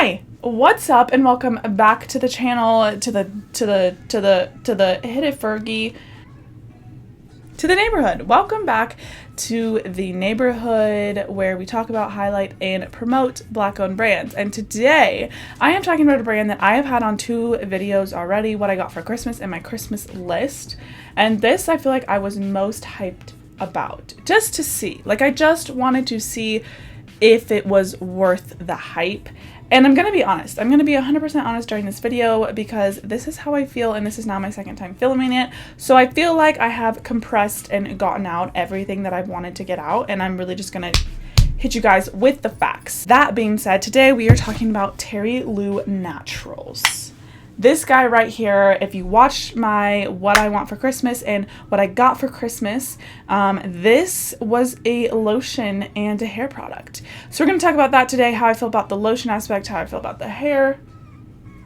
Hi, what's up, and welcome back to the channel, to the hit it Fergie, to the neighborhood. Welcome back to the neighborhood where we talk about, highlight, and promote Black-owned brands. And today I am talking about a brand that I have had on 2 videos already, what I got for Christmas and my Christmas list. And this I feel like I was most hyped about, just to see. Like, I just wanted to see if it was worth the hype. And I'm gonna be honest. I'm gonna be 100% honest during this video because this is how I feel, and this is now my second time filming it. So I feel like I have compressed and gotten out everything that I've wanted to get out, and I'm really just gonna hit you guys with the facts. That being said, today we are talking about Terry Lou Naturals. This guy right here, if you watched my what I want for Christmas and what I got for Christmas, this was a lotion and a hair product. So we're going to talk about that today, how I feel about the lotion aspect, how I feel about the hair,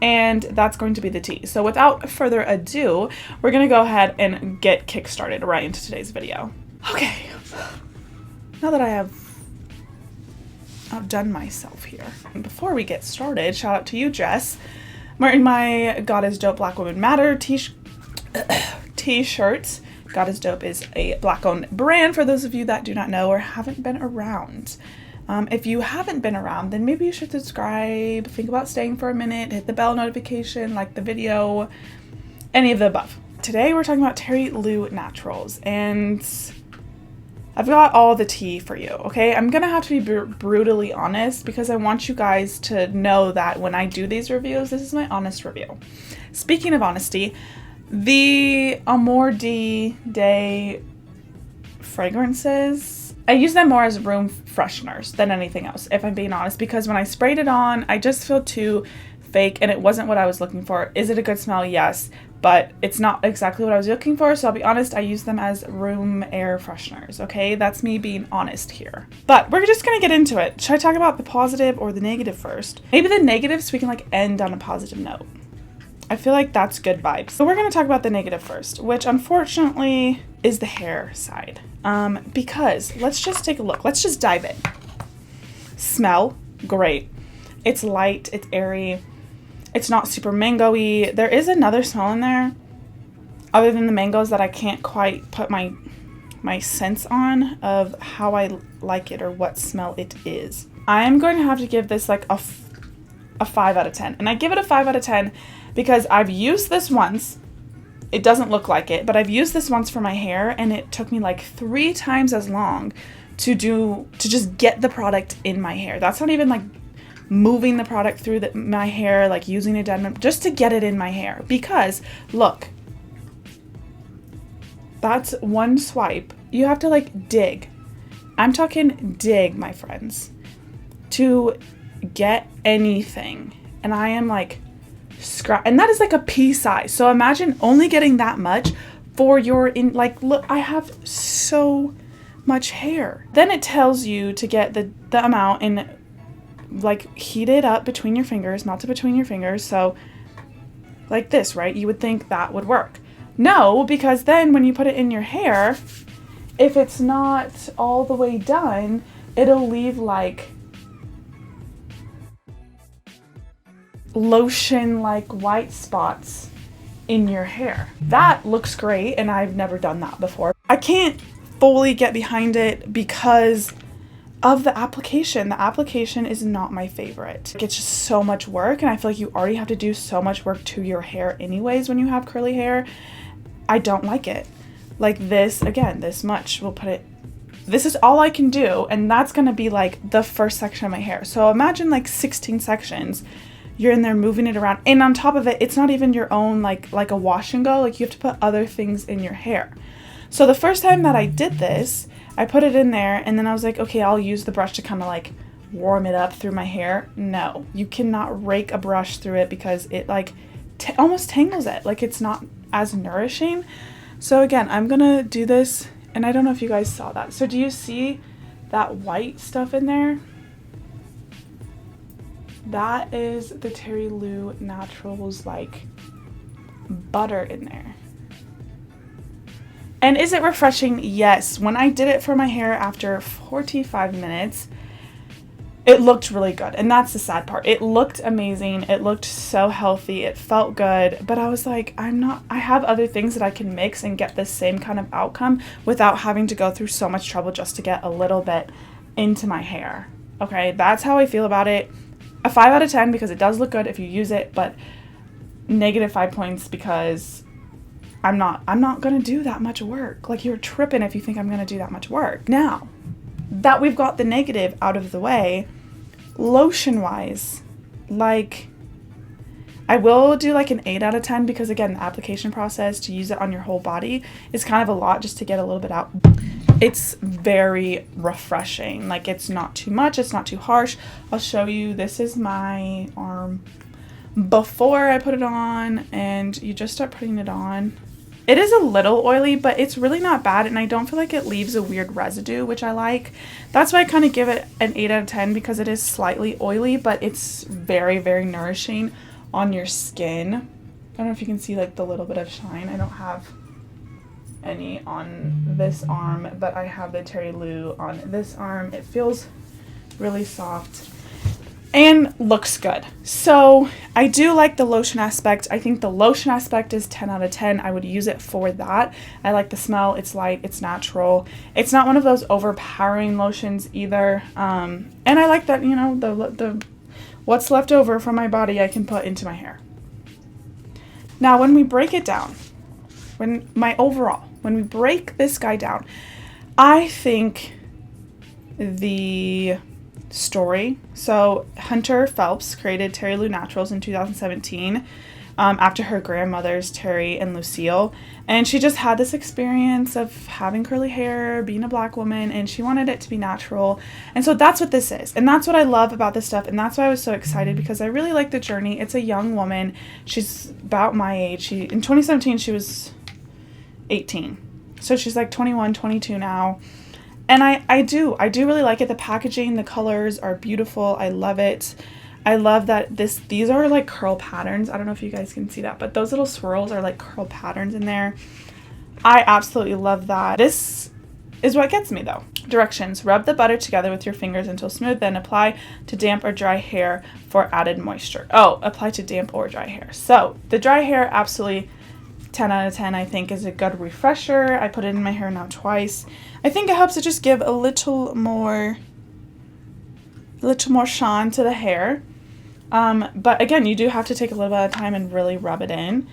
and that's going to be the tea. So without further ado, we're going to go ahead and get kick-started right into today's video. Okay, now that I have outdone myself here, and before we get started, shout out to you, Jess. I'm wearing my God is Dope Black Women Matter t-shirts. God is Dope is a Black-owned brand for those of you that do not know or haven't been around. If you haven't been around, then maybe you should subscribe, think about staying for a minute, hit the bell notification, like the video, any of the above. Today we're talking about Terry Lou Naturals, and I've got all the tea for you, okay? I'm gonna have to be brutally honest because I want you guys to know that when I do these reviews, this is my honest review. Speaking of honesty, the Amor Day fragrances, I use them more as room fresheners than anything else, if I'm being honest, because when I sprayed it on, I just feel too fake and it wasn't what I was looking for. Is it a good smell? Yes. But it's not exactly what I was looking for, so I'll be honest, I use them as room air fresheners, okay? That's me being honest here. But we're just gonna get into it. Should I talk about the positive or the negative first? Maybe the negative so we can like end on a positive note. I feel like that's good vibes. So we're gonna talk about the negative first, which unfortunately is the hair side. Because let's just take a look. Let's just dive in. Smell, great. It's light, it's airy. It's not super mango-y. There is another smell in there other than the mangoes that I can't quite put my sense on of how I like it or what smell it is. I'm going to have to give this like a 5 out of 10. And I give it a 5 out of 10 because I've used this once. It doesn't look like it, but I've used this once for my hair and it took me like 3 times as long to just get the product in my hair. That's not even like moving the product through my hair, like using a dead, just to get it in my hair. Because look, that's one swipe. You have to like dig. I'm talking dig, my friends, to get anything. And I am like and that is like a pea size. So imagine only getting that much for your like, look, I have so much hair. Then it tells you to get the amount and like heat it up between your fingers, melt it between your fingers. So like this, right? You would think that would work. No, because then when you put it in your hair, if it's not all the way done, it'll leave like lotion like white spots in your hair. That looks great, and I've never done that before. I can't fully get behind it because of the application. The application is not my favorite. It's just so much work, and I feel like you already have to do so much work to your hair anyways when you have curly hair. I don't like it. Like this, again, this much, we'll put it, this is all I can do, and that's gonna be like the first section of my hair. So imagine like 16 sections. You're in there moving it around, and on top of it, it's not even your own like a wash and go. Like, you have to put other things in your hair. So the first time that I did this, I put it in there, and then I was like, okay, I'll use the brush to kind of like warm it up through my hair. No, you cannot rake a brush through it because it like almost tangles it. Like, it's not as nourishing. So again, I'm gonna do this, and I don't know if you guys saw that. So do you see that white stuff in there? That is the Terry Lou Naturals like butter in there. And is it refreshing? Yes. When I did it for my hair after 45 minutes, it looked really good. And that's the sad part. It looked amazing. It looked so healthy. It felt good. But I was like, I have other things that I can mix and get the same kind of outcome without having to go through so much trouble just to get a little bit into my hair. Okay, that's how I feel about it. A 5 out of 10 because it does look good if you use it, but -5 points because I'm not going to do that much work. Like, you're tripping if you think I'm going to do that much work. Now that we've got the negative out of the way, lotion wise, like, I will do like an 8 out of 10 because, again, the application process to use it on your whole body is kind of a lot just to get a little bit out. It's very refreshing. Like, it's not too much. It's not too harsh. I'll show you. This is my arm before I put it on, and you just start putting it on. It is a little oily, but it's really not bad, and I don't feel like it leaves a weird residue, which I like. That's why I kind of give it an 8 out of 10 because it is slightly oily, but it's very, very nourishing on your skin. I don't know if you can see like the little bit of shine. I don't have any on this arm, but I have the Terry Lou on this arm. It feels really soft and looks good. So I do like the lotion aspect. I think the lotion aspect is 10 out of 10. I would use it for that. I like the smell. It's light. It's natural. It's not one of those overpowering lotions either. And I like that, you know, the what's left over from my body I can put into my hair. Now, when we break it down, when we break this guy down, I think the story. So Hunter Phelps created Terry Lou Naturals in 2017 after her grandmothers, Terry and Lucille. And she just had this experience of having curly hair, being a black woman, and she wanted it to be natural. And so that's what this is. And that's what I love about this stuff. And that's why I was so excited, because I really like the journey. It's a young woman. She's about my age. In 2017, she was 18. So she's like 21, 22 now. And I do really like it. The packaging, the colors are beautiful. I love it. I love that these are like curl patterns. I don't know if you guys can see that, but those little swirls are like curl patterns in there. I absolutely love that. This is what gets me though. Directions: rub the butter together with your fingers until smooth, then apply to damp or dry hair for added moisture. Oh, apply to damp or dry hair. So the dry hair, absolutely 10 out of 10, I think, is a good refresher. I put it in my hair now twice. I think it helps to just give a little more shine to the hair. But again, you do have to take a little bit of time and really rub it in.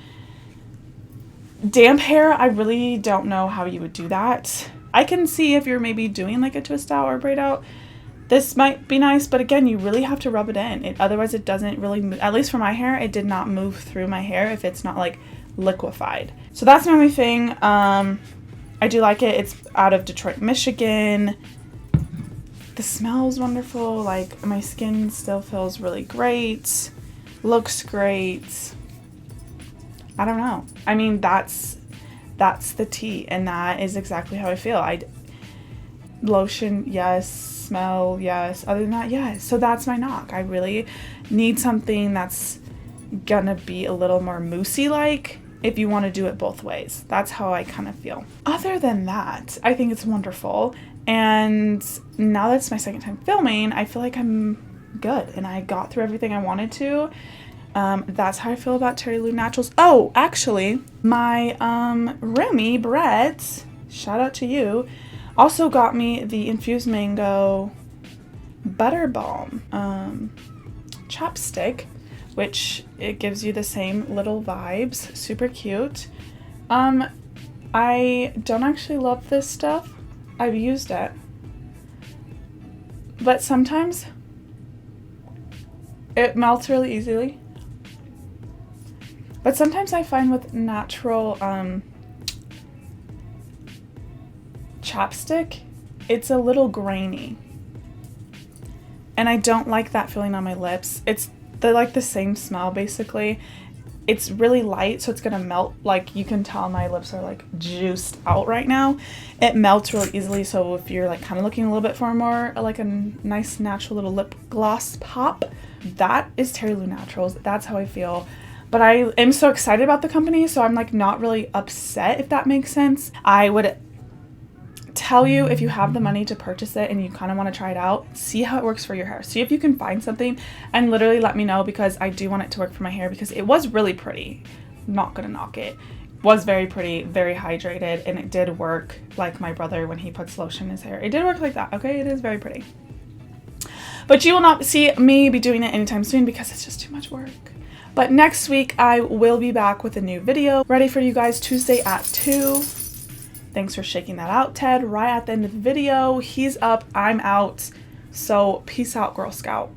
Damp hair, I really don't know how you would do that. I can see if you're maybe doing like a twist out or braid out, this might be nice, but again, you really have to rub it in. Otherwise it doesn't really move. At least for my hair, it did not move through my hair if it's not like liquefied. So that's my only thing. I do like it. It's out of Detroit, Michigan. The smell is wonderful. Like, my skin still feels really great. Looks great. I don't know. I mean, that's the tea, and that is exactly how I feel. Lotion, yes. Smell, yes. Other than that, yes. So that's my knock. I really need something that's gonna be a little more moussey like, if you want to do it both ways. That's how I kind of feel. Other than that, I think it's wonderful. And now that it's my second time filming, I feel like I'm good and I got through everything I wanted to. That's how I feel about Terry Lou Naturals. Oh, actually, my roomie, Brett, shout out to you, also got me the infused mango butter balm chapstick, which it gives you the same little vibes. Super cute. I don't actually love this stuff. I've used it, but sometimes it melts really easily. But sometimes I find with natural chapstick, it's a little grainy, and I don't like that feeling on my lips. They're like the same smell basically. It's really light, so it's gonna melt. Like, you can tell my lips are like juiced out right now. It melts really easily, so if you're like kind of looking a little bit for more like a nice natural little lip gloss pop, that is Terry Lou Naturals. That's how I feel. But I am so excited about the company, so I'm like not really upset, if that makes sense. I would tell you, if you have the money to purchase it and you kind of want to try it out, see how it works for your hair. See if you can find something and literally let me know, because I do want it to work for my hair, because it was really pretty. I'm not gonna knock it. Was very pretty, very hydrated, and it did work like my brother when he puts lotion in his hair. It did work like that, okay? It is very pretty. But you will not see me be doing it anytime soon because it's just too much work. But next week, I will be back with a new video ready for you guys Tuesday at 2. Thanks for shaking that out, Ted, right at the end of the video. He's up, I'm out. So peace out, Girl Scout.